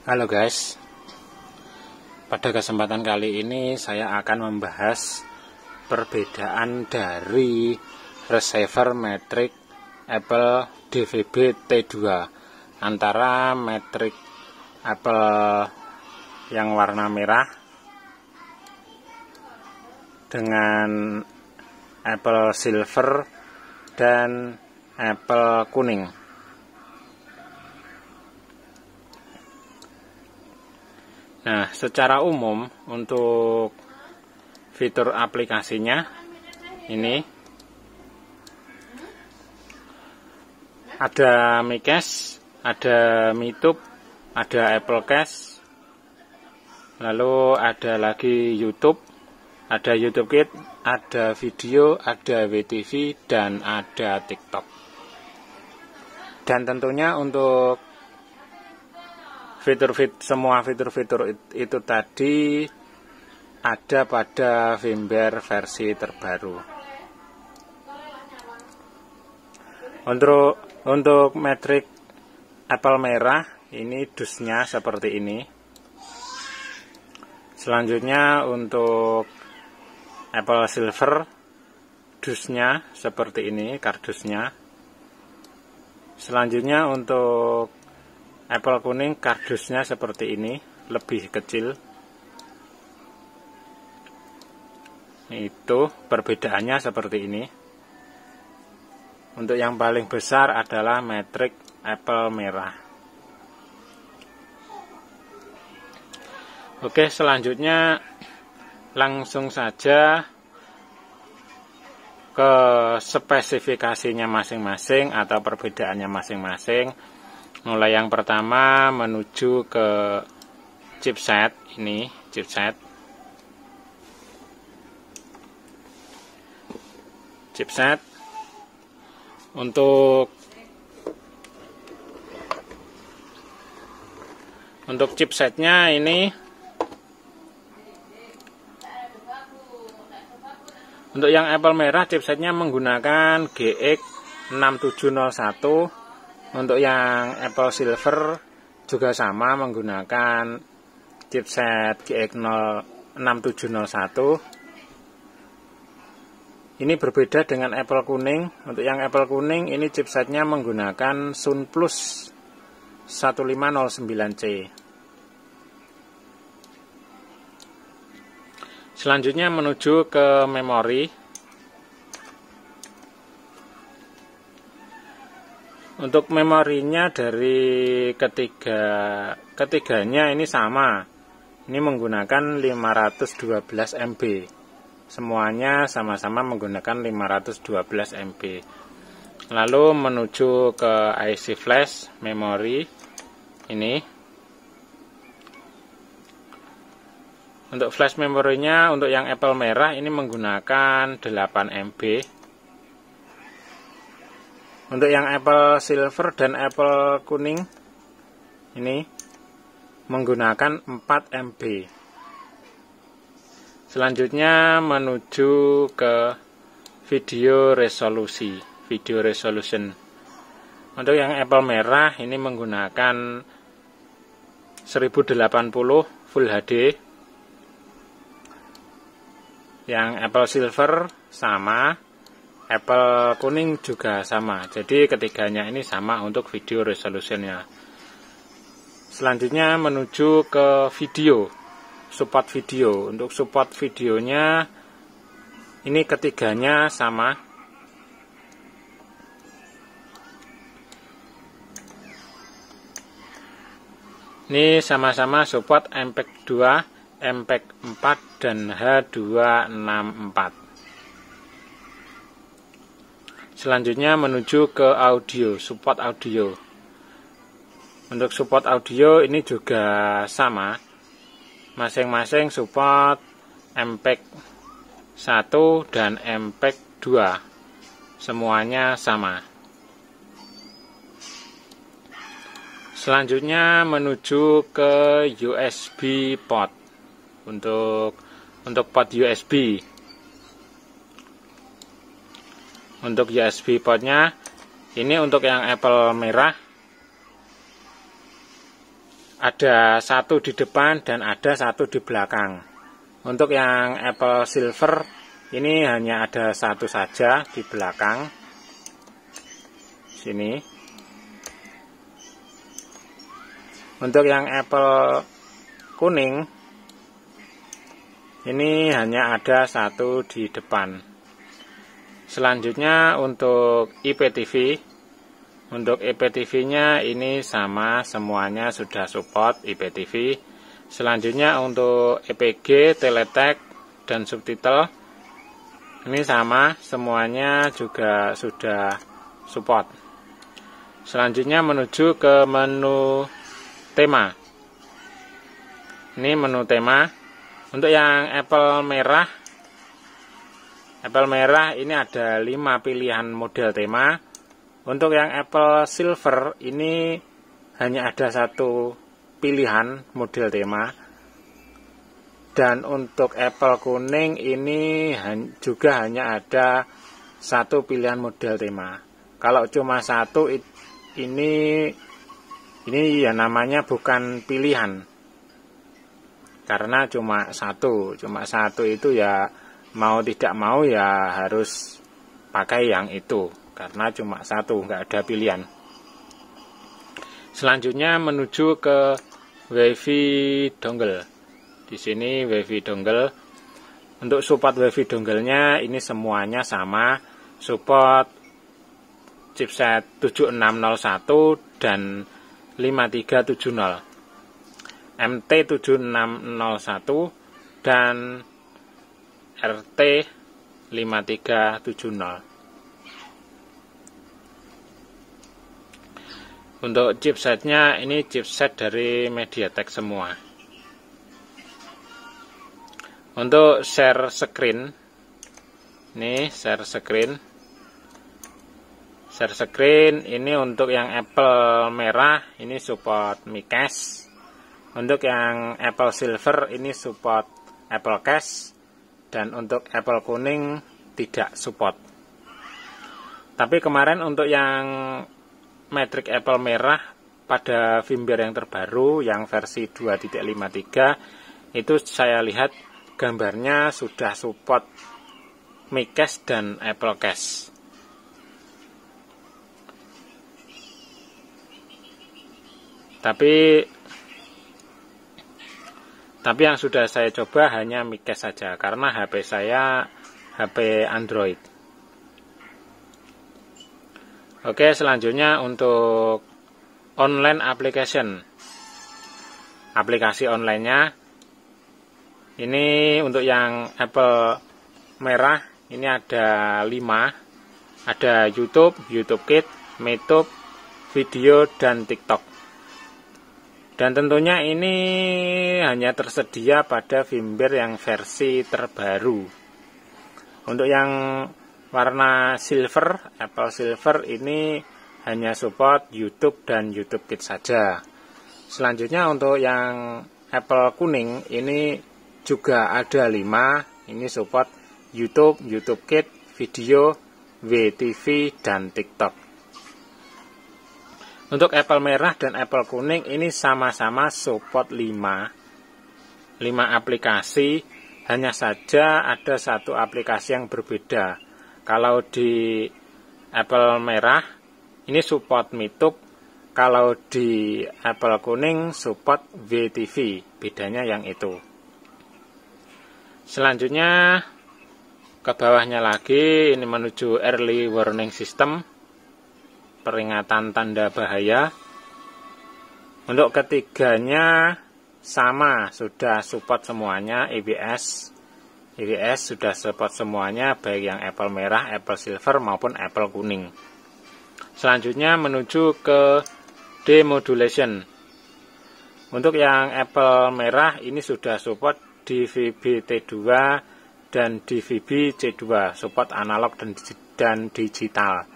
Halo guys, pada kesempatan kali ini saya akan membahas perbedaan dari receiver metrik Apple DVB T2 antara metrik Apple yang warna merah dengan Apple silver dan Apple kuning. Nah, secara umum untuk fitur aplikasinya ini ada miCache, ada miTube, ada Apple Cache, lalu ada lagi YouTube, ada YouTube Kids, ada video, ada WTV, dan ada TikTok. Dan tentunya untuk semua fitur-fitur itu tadi ada pada firmware versi terbaru. Untuk metrik Apple merah ini dusnya seperti ini. Selanjutnya untuk Apple silver dusnya seperti ini, kardusnya. Selanjutnya untuk Apple kuning kardusnya seperti ini, lebih kecil. Itu perbedaannya seperti ini. Untuk yang paling besar adalah metrik Apple merah. Oke, selanjutnya langsung saja ke spesifikasinya masing-masing atau perbedaannya masing-masing. Mulai yang pertama menuju ke chipset ini, chipset untuk chipsetnya ini, untuk yang Apple merah chipsetnya menggunakan GX6701. Untuk yang Apple silver juga sama, menggunakan chipset GX6701. Ini berbeda dengan Apple kuning. Untuk yang Apple kuning ini chipsetnya menggunakan Sunplus 1509C. Selanjutnya menuju ke memori. Untuk memorinya dari ketiganya ini sama. Ini menggunakan 512 MB. Semuanya sama-sama menggunakan 512 MB. Lalu menuju ke IC flash memori ini. Untuk flash memorinya untuk yang Apple merah ini menggunakan 8 MB. Untuk yang Apple silver dan Apple kuning ini menggunakan 4 MB. Selanjutnya menuju ke video resolution. Untuk yang Apple merah ini menggunakan 1080 Full HD. Yang Apple silver sama, Apple kuning juga sama. Jadi ketiganya ini sama untuk video resolutionnya. Selanjutnya menuju ke video, support video. Untuk support videonya ini ketiganya sama. Ini sama-sama support MPEG 2, MPEG 4 dan H264. Selanjutnya menuju ke audio, support audio. Untuk support audio ini juga sama. Masing-masing support MPEG 1 dan MPEG 2. Semuanya sama. Selanjutnya menuju ke USB port. Untuk port USB. Untuk USB portnya ini untuk yang Apple merah ada satu di depan dan ada satu di belakang. Untuk yang Apple Silver ini hanya ada satu saja di belakang sini. Untuk yang Apple kuning ini hanya ada satu di depan. Selanjutnya untuk IPTV. Untuk IPTV-nya ini sama, semuanya sudah support IPTV. Selanjutnya untuk EPG, teletext, dan subtitle ini sama, semuanya juga sudah support. Selanjutnya menuju ke menu tema. Ini menu tema. Untuk yang Apple merah ini ada 5 pilihan model tema. Untuk yang Apple Silver ini hanya ada satu pilihan model tema. Dan untuk Apple kuning ini juga hanya ada satu pilihan model tema. Kalau cuma satu ini ya namanya bukan pilihan. Karena cuma satu itu ya mau tidak mau ya harus pakai yang itu. Karena cuma satu, nggak ada pilihan. Selanjutnya menuju ke WiFi dongle. Di sini WiFi dongle. Untuk support WiFi dongle-nya ini semuanya sama, support chipset 7601 dan 5370, MT7601 dan RT5370. Untuk chipsetnya ini chipset dari MediaTek semua. Untuk share screen, ini share screen ini untuk yang Apple merah ini support MiCache. Untuk yang Apple Silver ini support Apple Cache. Dan untuk Apple kuning tidak support. Tapi kemarin untuk yang Matrix Apple merah pada firmware yang terbaru yang versi 2.53 itu saya lihat gambarnya sudah support MiCache dan Apple Cache. Tapi yang sudah saya coba hanya MiCache saja karena HP saya HP Android. Oke, selanjutnya untuk online application. Aplikasi online-nya ini untuk yang Apple merah ini ada 5. Ada YouTube, YouTube Kids, MeTube, Video, dan TikTok. Dan tentunya ini hanya tersedia pada firmware yang versi terbaru. Untuk yang warna silver, Apple Silver ini hanya support YouTube dan YouTube Kids saja. Selanjutnya untuk yang Apple kuning ini juga ada 5. Ini support YouTube, YouTube Kids, Video, WTV, dan TikTok. Untuk Apple merah dan Apple kuning ini sama-sama support 5 aplikasi. Hanya saja ada satu aplikasi yang berbeda. Kalau di Apple merah ini support MeTube, kalau di Apple kuning support WTV, bedanya yang itu. Selanjutnya ke bawahnya lagi ini menuju Early Warning System, peringatan tanda bahaya. Untuk ketiganya sama, sudah support semuanya. EBS sudah support semuanya, baik yang Apple merah, Apple Silver maupun Apple kuning. Selanjutnya menuju ke demodulation. Untuk yang Apple merah ini sudah support DVB-T2 dan DVB-C2, support analog dan digital.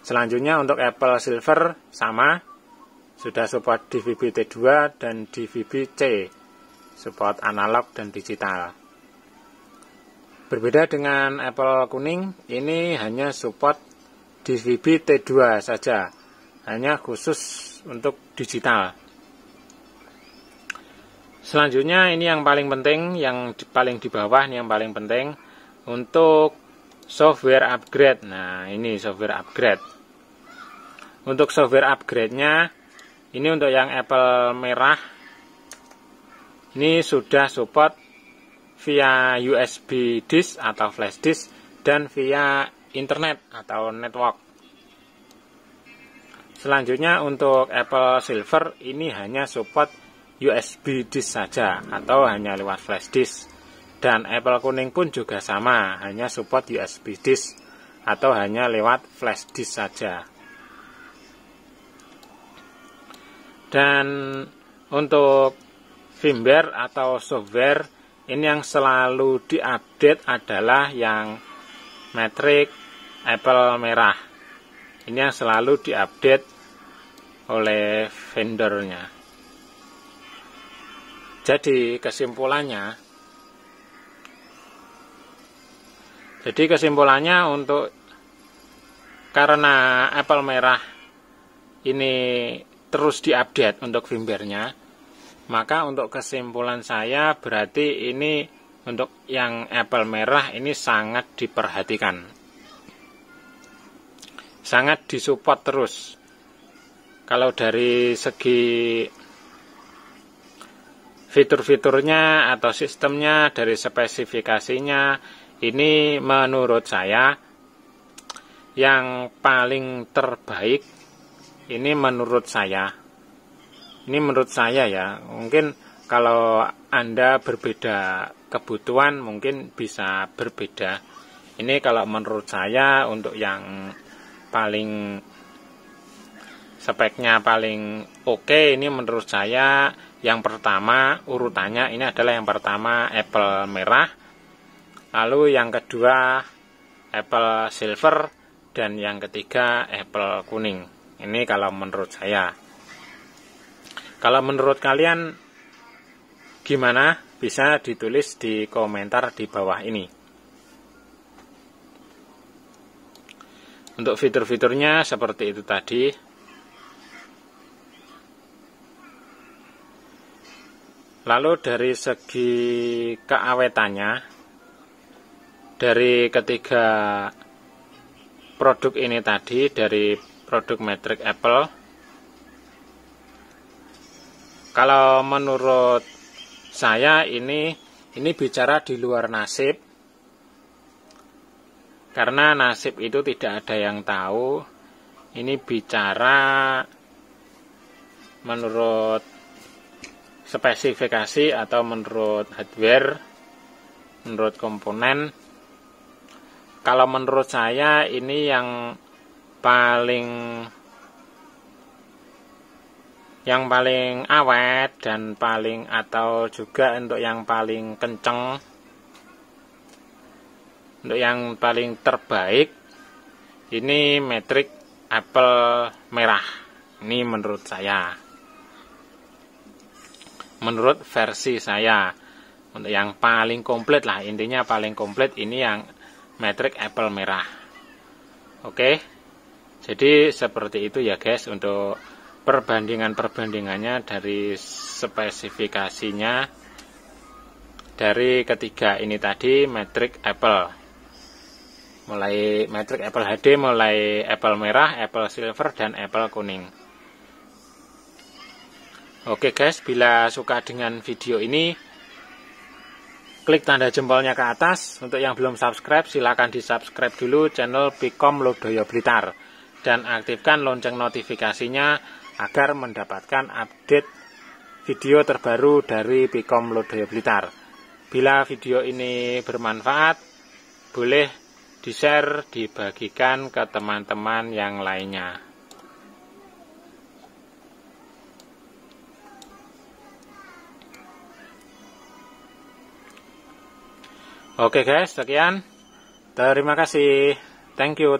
Selanjutnya untuk Apple Silver sama, sudah support DVB-T2 dan DVB-C, support analog dan digital. Berbeda dengan Apple kuning, ini hanya support DVB-T2 saja, hanya khusus untuk digital. Selanjutnya ini yang paling penting, yang paling di bawah ini yang paling penting untuk software upgrade. Nah, ini software upgrade. Untuk software upgrade-nya ini untuk yang Apple merah ini sudah support via USB disk atau flash disk dan via internet atau network. Selanjutnya untuk Apple Silver ini hanya support USB disk saja atau hanya lewat flash disk. Dan Apple kuning pun juga sama, hanya support USB disk atau hanya lewat flash disk saja. Dan untuk firmware atau software ini yang selalu diupdate adalah yang Matrix Apple merah. Ini yang selalu diupdate oleh vendornya. Jadi kesimpulannya untuk karena Apple merah ini terus diupdate untuk firmware-nya, maka untuk kesimpulan saya berarti ini untuk yang Apple merah ini sangat diperhatikan, sangat disupport terus. Kalau dari segi fitur-fiturnya atau sistemnya, dari spesifikasinya, ini menurut saya yang paling terbaik. Ini menurut saya ya. Mungkin kalau Anda berbeda kebutuhan mungkin bisa berbeda. Ini kalau menurut saya untuk yang paling speknya paling oke, ini menurut saya yang pertama urutannya ini adalah yang pertama Apple merah, lalu yang kedua Apple Silver, dan yang ketiga Apple kuning. Ini kalau menurut saya. Kalau menurut kalian gimana? Bisa ditulis di komentar di bawah ini. Untuk fitur-fiturnya seperti itu tadi. Lalu dari segi keawetannya, dari ketiga produk ini tadi, dari produk Matrix Apple, kalau menurut saya ini bicara di luar nasib, karena nasib itu tidak ada yang tahu. Ini bicara menurut spesifikasi atau menurut hardware, menurut komponen. Kalau menurut saya ini yang paling awet dan paling, atau juga untuk yang paling kenceng, untuk yang paling terbaik ini Matrix Apple merah. Ini menurut saya, menurut versi saya, untuk yang paling komplit lah, intinya paling komplit ini yang Matrix Apple merah. Oke, jadi seperti itu ya guys untuk perbandingannya dari spesifikasinya dari ketiga ini tadi Matrix Apple, mulai Matrix Apple HD, mulai Apple merah, Apple Silver, dan Apple kuning. Oke guys, bila suka dengan video ini, klik tanda jempolnya ke atas. Untuk yang belum subscribe, silahkan di subscribe dulu channel Pikom Lodaya Blitar dan aktifkan lonceng notifikasinya agar mendapatkan update video terbaru dari Pikom Lodaya Blitar. Bila video ini bermanfaat, boleh di-share, dibagikan ke teman-teman yang lainnya. Oke guys, sekian. Terima kasih. Thank you.